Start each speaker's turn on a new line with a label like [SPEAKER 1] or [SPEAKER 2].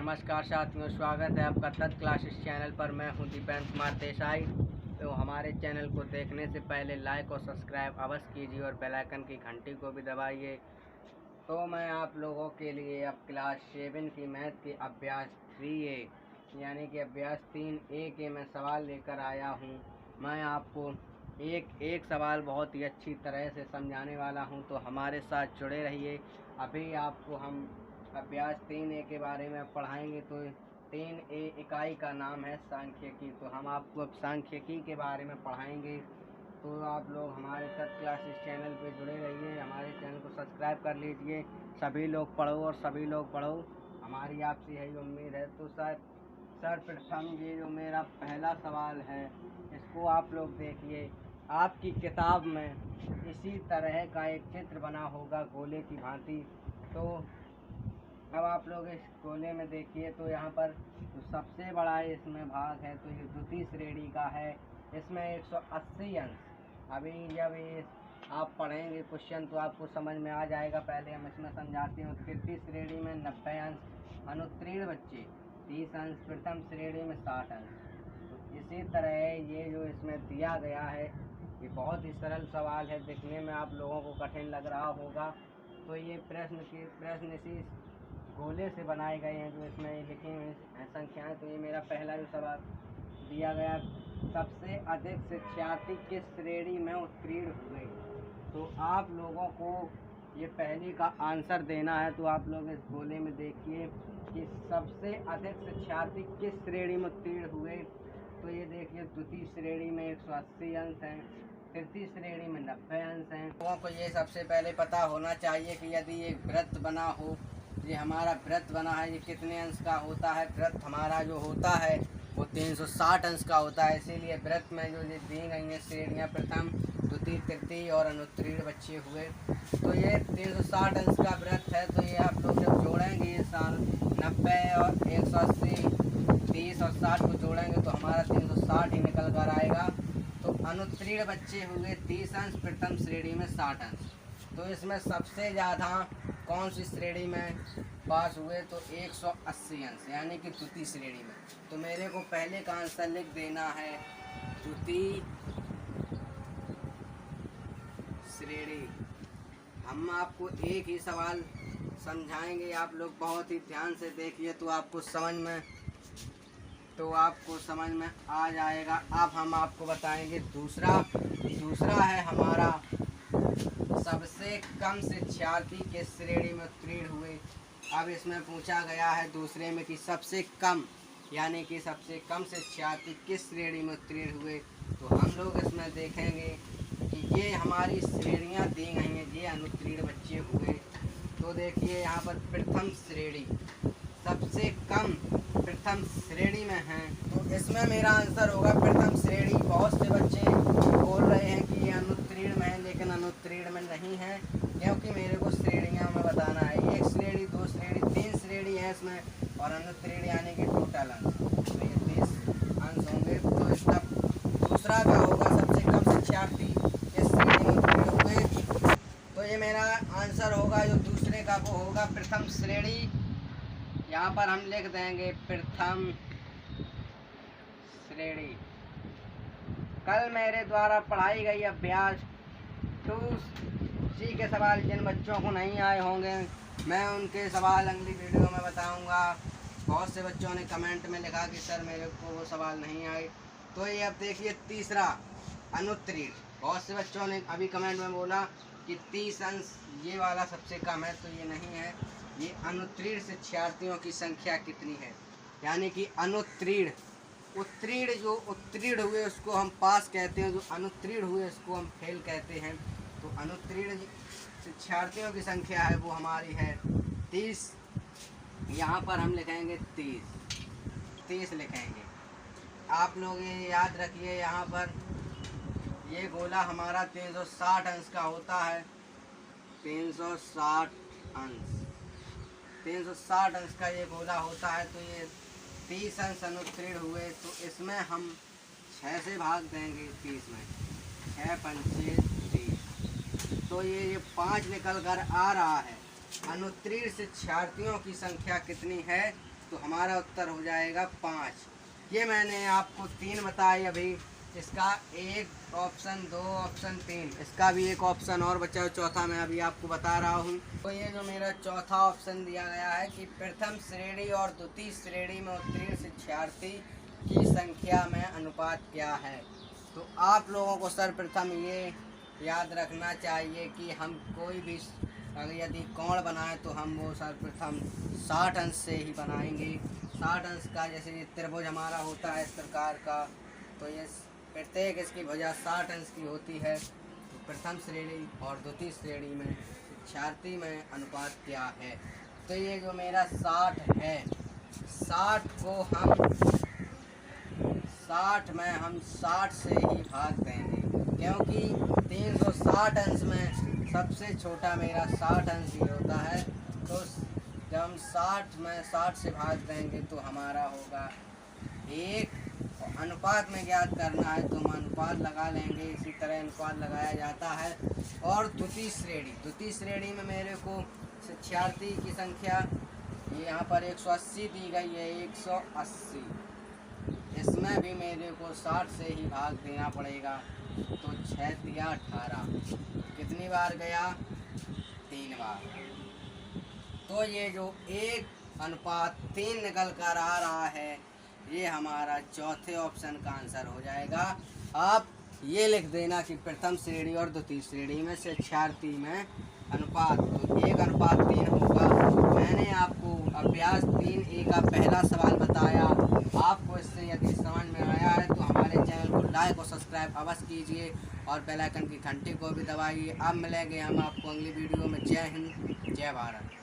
[SPEAKER 1] नमस्कार साथियों, स्वागत है आपका तत् क्लासेस चैनल पर। मैं हूं दीपेंद्र कुमार देसाई। तो हमारे चैनल को देखने से पहले लाइक और सब्सक्राइब अवश्य कीजिए और बेल आइकन की घंटी को भी दबाइए। तो मैं आप लोगों के लिए अब क्लास 7 की मैथ के अभ्यास 3A यानी कि अभ्यास 3A के मैं सवाल लेकर आया हूं। मैं आपको एक एक सवाल बहुत ही अच्छी तरह से समझाने वाला हूं, तो हमारे साथ जुड़े रहिए। अभी आपको हम अभ्यास 3A के बारे में पढ़ाएंगे। तो 3A इकाई का नाम है सांख्यिकी। तो हम आपको अब सांख्यिकी के बारे में पढ़ाएंगे। तो आप लोग हमारे तत् क्लासेस चैनल पे जुड़े रहिए, हमारे चैनल को सब्सक्राइब कर लीजिए। सभी लोग पढ़ो और सभी लोग पढ़ो, हमारी आपसे यही उम्मीद है। तो सर्वप्रथम ये जो मेरा पहला सवाल है, इसको आप लोग देखिए। आपकी किताब में इसी तरह का एक चित्र बना होगा गोले की भांति। तो अब आप लोग इस गोले में देखिए, तो यहाँ पर जो सबसे बड़ा इसमें भाग है तो ये द्वितीय श्रेणी का है। इसमें 180 अंश। अभी जब ये आप पढ़ेंगे क्वेश्चन तो आपको समझ में आ जाएगा। पहले हम इसमें समझाते हैं। तृतीय श्रेणी में 90 अंश, अनुत्तीर्ण बच्चे 30 अंश, प्रथम श्रेणी में 60 अंश। तो इसी तरह ये जो इसमें दिया गया है, ये बहुत ही सरल सवाल है। दिखने में आप लोगों को कठिन लग रहा होगा। तो ये प्रश्न इसी गोले से बनाए गए हैं जो इसमें लिखी हुई हैं संख्याएं। तो ये मेरा पहला जो सवाल दिया गया, सबसे अधिक शिक्षार्थी किस श्रेणी में उत्तीर्ण हुए। तो आप लोगों को ये पहले का आंसर देना है। तो आप लोग इस गोले में देखिए कि सबसे अधिक शिक्षार्थी किस श्रेणी में उत्तीर्ण हुए। तो ये देखिए, द्वितीय श्रेणी में 180 अंश हैं, तृतीय श्रेणी में 90 अंश हैं। लोगों को ये सबसे पहले पता होना चाहिए कि यदि एक वृत्त बना हो, ये हमारा वृत्त बना है, ये कितने अंश का होता है। वृत्त हमारा जो होता है वो 360 अंश का होता है। इसीलिए वृत्त में जो ये दी गई हैं श्रेणियाँ, प्रथम, द्वितीय, तृतीय और अनुत्तीर्ण बच्चे हुए। तो ये 360 अंश का वृत्त है। तो ये आप लोग जब जोड़ेंगे ये साल 90 और 180, 30 और 60 को जोड़ेंगे तो हमारा 360 ही निकल कर आएगा। तो अनुत्तीर्ण बच्चे हुए 30 अंश, प्रथम श्रेणी में 60 अंश। तो इसमें सबसे ज़्यादा कौन सी श्रेणी में पास हुए, तो 180 अंश यानी कि द्वितीय श्रेणी में। तो मेरे को पहले का आंसर लिख देना है द्वितीय श्रेणी। हम आपको एक ही सवाल समझाएंगे, आप लोग बहुत ही ध्यान से देखिए तो आपको समझ में आ जाएगा। अब हम आपको बताएंगे दूसरा है हमारा, सबसे कम शिक्षार्थी किस श्रेणी में उत्तीर्ण हुए। अब इसमें पूछा गया है दूसरे में कि सबसे कम यानी कि सबसे कम शिक्षार्थी किस श्रेणी में उत्तीर्ण हुए। तो हम लोग इसमें देखेंगे कि ये हमारी श्रेणियां दी गई हैं, ये अनुत्तीर्ण बच्चे हुए। तो देखिए यहाँ पर प्रथम श्रेणी सबसे कम प्रथम श्रेणी में हैं। तो इसमें मेरा आंसर होगा प्रथम श्रेणी। बहुत से बच्चे बोल रहे हैं कि ये अनुत्तीर्ण में है, लेकिन अनुत्तीर्ण में नहीं है, क्योंकि मेरे को श्रेणियां में बताना है। 1 श्रेणी, 2 श्रेणी, 3 श्रेणी है इसमें, और अनुत्तीर्ण यानी कि टोटल अंश। तो ये 30 अंश होंगे। तो इसका दूसरा का होगा सबसे कम शिक्षार्थी इस श्रेणी में उत्तीर्ण हुए। तो ये मेरा आंसर होगा जो दूसरे का वो होगा प्रथम श्रेणी। यहाँ पर हम लिख देंगे प्रथम श्रेणी। कल मेरे द्वारा पढ़ाई गई अभ्यास 2C के सवाल जिन बच्चों को नहीं आए होंगे, मैं उनके सवाल अगली वीडियो में बताऊंगा। बहुत से बच्चों ने कमेंट में लिखा कि सर मेरे को वो सवाल नहीं आए। तो ये अब देखिए तीसरा, अनुत्तीर्ण। बहुत से बच्चों ने अभी कमेंट में बोला कि 30 अंश ये वाला सबसे कम है, तो ये नहीं है। ये अनुत्तीर्ण शिक्षार्थियों की संख्या कितनी है, यानी कि अनुत्तीर्ण। उत्तीर्ण जो उत्तीर्ण हुए उसको हम पास कहते हैं, जो अनुत्तीर्ण हुए उसको हम फेल कहते हैं। तो अनुत्तीर्ण शिक्षार्थियों की संख्या है वो हमारी है 30। यहाँ पर हम लिखेंगे 30 लिखेंगे। आप लोग ये याद रखिए, यहाँ पर ये गोला हमारा 360 अंश का होता है। 360 अंश 360 अंश का ये गोला होता है। तो ये 30 अंश अनुत्तीर्ण हुए। तो इसमें हम 6 से भाग देंगे 30 में, 6 पंचे 30। तो ये 5 निकल कर आ रहा है। अनुत्तीर्ण शिक्षार्थियों की संख्या कितनी है, तो हमारा उत्तर हो जाएगा 5। ये मैंने आपको 3 बताए अभी, इसका 1 ऑप्शन, 2 ऑप्शन, 3, इसका भी एक ऑप्शन और बचा है, चौथा मैं अभी आपको बता रहा हूँ। तो ये जो मेरा चौथा ऑप्शन दिया गया है कि प्रथम श्रेणी और द्वितीय श्रेणी में उत्तीर्ण शिक्षार्थी की संख्या में अनुपात क्या है। तो आप लोगों को सर्वप्रथम ये याद रखना चाहिए कि हम कोई भी अगर यदि कोण बनाएं तो हम वो सर्वप्रथम 60 अंश से ही बनाएंगे। 60 अंश का, जैसे ये त्रिभुज हमारा होता है इस प्रकार का, तो ये प्रत्येक इसकी भुजा 60 अंश की होती है। तो प्रथम श्रेणी और द्वितीय श्रेणी में शिक्षार्थी में अनुपात क्या है। तो ये जो मेरा 60 है, 60 को हम 60 में हम 60 से ही भाग देंगे, क्योंकि 360 अंश में सबसे छोटा मेरा 60 अंश ही होता है। तो जब हम 60 में 60 से भाग देंगे तो हमारा होगा 1। अनुपात में ज्ञात करना है तो हम अनुपात लगा लेंगे, इसी तरह अनुपात लगाया जाता है। और द्वितीय श्रेणी में मेरे को शिक्षार्थी की संख्या, ये यहाँ पर 180 दी गई है, 180, इसमें भी मेरे को 60 से ही भाग देना पड़ेगा। तो 6 दिया 18, कितनी बार गया, 3 बार। तो ये जो 1:3 निकल कर आ रहा है, ये हमारा चौथे ऑप्शन का आंसर हो जाएगा। आप ये लिख देना कि प्रथम श्रेणी और द्वितीय श्रेणी में शिक्षार्थी में अनुपात तो 1:3 होगा। मैंने आपको अभ्यास 3A का पहला सवाल बताया। आपको इससे यदि समझ में आया है तो हमारे चैनल को लाइक और सब्सक्राइब अवश्य कीजिए और बेल आइकन की घंटी को भी दबाइए। अब मिलेंगे हम आपको अगली वीडियो में। जय हिंद, जय भारत।